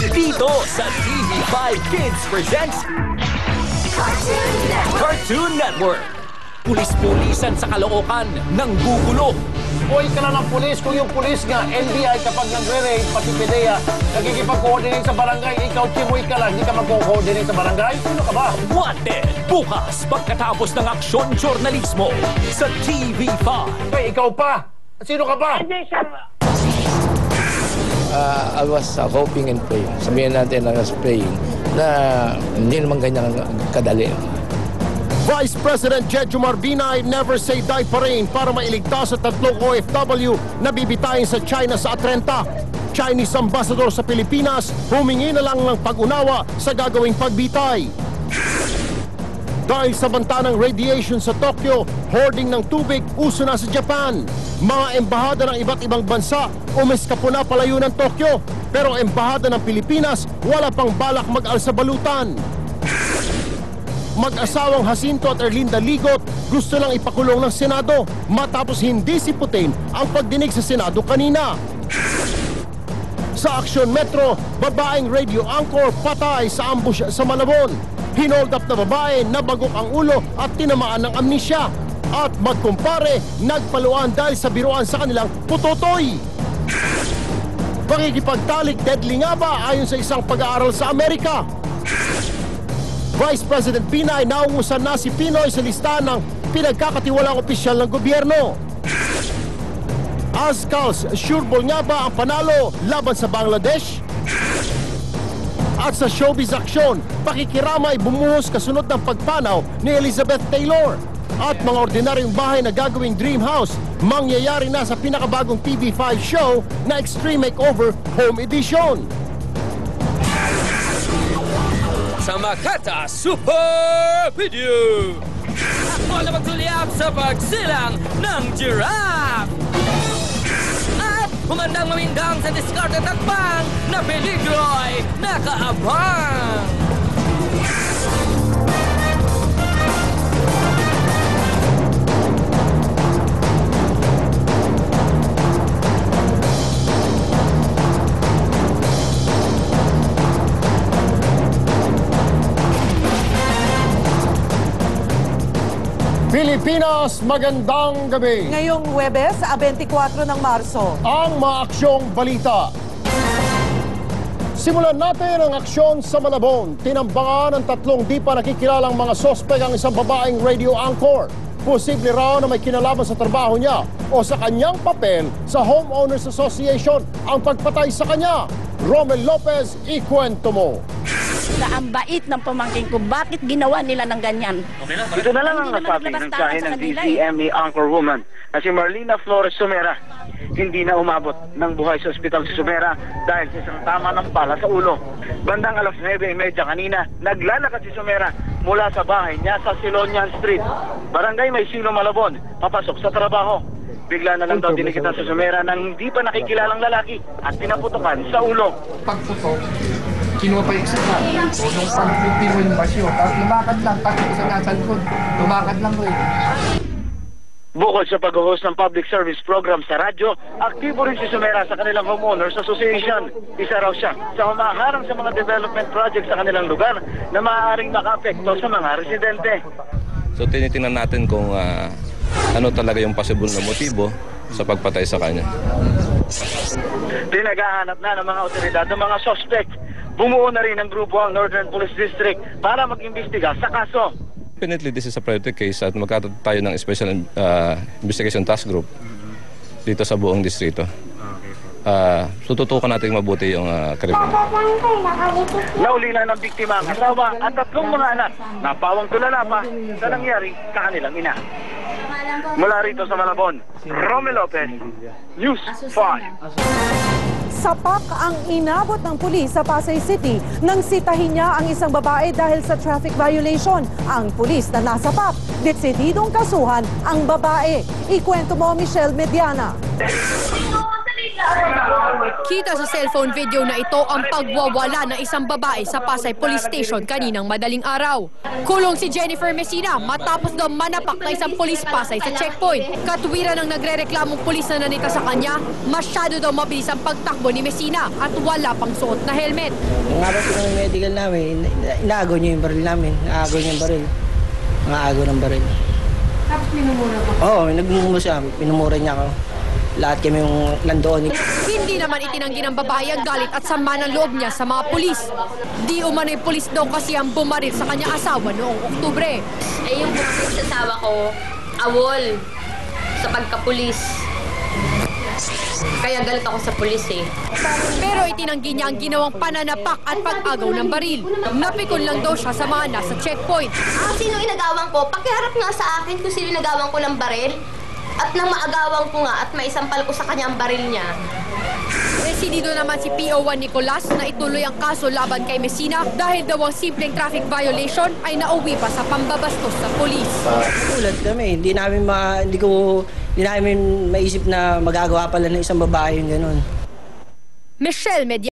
Dito sa TV5 Kids presents Cartoon Network. Pulis-pulisan sa Caloocan ng gugulo. Boy ka na ng pulis kung yung pulis nga, NBI kapag nagre-raid, pati PDEA, nagkikipag-coordinate sa barangay, ikaw chimoy ka lang, hindi ka mag-coordinate sa barangay? Sino ka ba? Wanted, bukas pagkatapos ng aksyon journalismo sa TV5. Hey, ikaw pa! Sino ka ba? I was hoping and praying. Sabihin natin I was praying na hindi naman ganyan kadali. Vice President Jejomar Binay never say die pa rin para mailigtas sa 3 OFW na bibitayin sa China sa Atlanta. Chinese Ambassador sa Pilipinas humingi na lang ng pag-unawa sa gagawing pagbitay. Dahil sa banta ng radiation sa Tokyo, hoarding ng tubig uso na sa Japan. Mga embahada ng iba't ibang bansa umiskapo na palayo ng Tokyo. Pero embahada ng Pilipinas wala pang balak mag-alsa balutan. Mag-asawang Jacinto at Erlinda Ligot gusto lang ipakulong ng Senado matapos hindi siputin ang pagdinig sa Senado kanina. Sa Aksyon Metro, babaeng radio anchor patay sa ambush sa Malabon. Hinold up na babae, nabagok ang ulo at tinamaan ng amnesya. At magkumpare, nagpaluan dahil sa biruan sa kanilang putotoy. Pakikipagtalik deadly nga ba ayon sa isang pag-aaral sa Amerika? Vice President Binay naungusan na si Pinoy sa listahan ng pinagkakatiwalang opisyal ng gobyerno. Azkals, sureball nga ba ang panalo laban sa Bangladesh? At sa showbiz aksyon, pakikiramay bumuhos kasunod ng pagpanaw ni Elizabeth Taylor. At mga ordinaryong bahay na gagawing dream house, mangyayari na sa pinakabagong TV5 show na Extreme Makeover Home Edition. Sa Makata Super Video, ako na magtuliap sa pagsilang ng giraffe at humandang mamindang sa discarded takbang na peligro'y nakaabang. Pilipinas, magandang gabi. Ngayong Huwebes, 24 ng Marso. Ang mga aksyong balita. Simulan natin ang aksyon sa Malabon. Tinambangan ng 3 di pa nakikilalang mga sospek ang isang babaeng radio anchor. Posible raw na may kinalaman sa trabaho niya o sa kanyang papel sa Homeowners Association ang pagpatay sa kanya. Romel Lopez, ikwento mo. Ang bait ng pamangkin ko, bakit ginawa nila ng ganyan? Ito na lang ang nasabi ng tiyahe ng DCMA anchorwoman na si Marlena Flores Sumera. Hindi na umabot ng buhay sa ospital si Sumera dahil sa isang tama ng bala sa ulo. Bandang alas 9:30 kanina, naglalakad si Sumera mula sa bahay niya sa Silonian Street, Barangay Maysilo, Malabon, papasok sa trabaho. Bigla na lang daw dinikitan sa Sumera ng hindi pa nakikilalang lalaki at pinaputukan sa ulo. Pagputok, kinuha pa yung isa ka. So, nung pagputi mo yung basyo, tapos lumakad lang, takot ko sa nasa likod. Lumakad lang ko eh. Bukod sa pag-host ng public service program sa radyo, aktibo rin si Sumera sa kanilang Homeowners Association. Isa raw siya sa humaharang sa mga development project sa kanilang lugar na maaaring makaapekto sa mga residente. So tinitingnan natin kung ano talaga yung possible na motibo sa pagpatay sa kanya. Pinaghahanap na ng mga otoridad ng mga suspect. Bumuo na rin ang grupo ang Northern Police District para mag-imbestiga sa kaso. Definitely this is a priority case at magkatayo tayo ng Special Investigation Task Group dito sa buong distrito. So tutukan natin mabuti yung krimen. Nauli na ng biktima ang asawa at 3 mga anak na pawang tulala pa sa nangyari sa kanilang ina. Mula rito sa Malabon, Romel Lopez, News 5. Sapak ang inabot ng pulis sa Pasay City nang sitahin niya ang isang babae dahil sa traffic violation. Ang pulis na nasapak, desididong kasuhan ang babae. Ikwento mo, Michelle Mediana. Kita sa cellphone video na ito ang pagwawala ng isang babae sa Pasay Police Station kaninang madaling araw. Kulong si Jennifer Messina matapos daw manapak na isang police Pasay sa checkpoint. Katwiran ng nagrereklamong pulis na nanita sa kanya, masyado daw mabilis ang pagtakbo ni Messina at wala pang suot na helmet. Nung araw po ng medical namin, inaagaw niya yung baril namin. Inaagaw niya yung baril. Inaagaw ng baril. Tapos minumura pa? Oo, nagmumura siya. Pinumura niya ako. Lahat kami yung nandoon. Hindi naman itinanggi ng babae ang galit at sama ng loob niya sa mga pulis. Di umano'y pulis daw kasi ang bumaril sa kanyang asawa noong Oktubre. Eh yung bumaril sa asawa ko, awol sa pagkapulis. Kaya galit ako sa pulis eh. Pero itinanggi niya ang ginawang pananapak at pag-agaw ng baril. Napikon lang daw siya sa mga nasa checkpoint. Sino inagawan ko? Pakiharap nga sa akin kung sino inagawan ko ng baril. At nang maagawan ko nga at maisampal ko sa kanya ang baril niya. Residido naman si PO1 Nicolas na ituloy ang kaso laban kay Messina dahil daw ang simpleng traffic violation ay nauwi pa sa pambabastos sa polis. Ulat kami. Hindi namin maisip na magagawa pala ng isang babae yung gano'n. Michelle Media.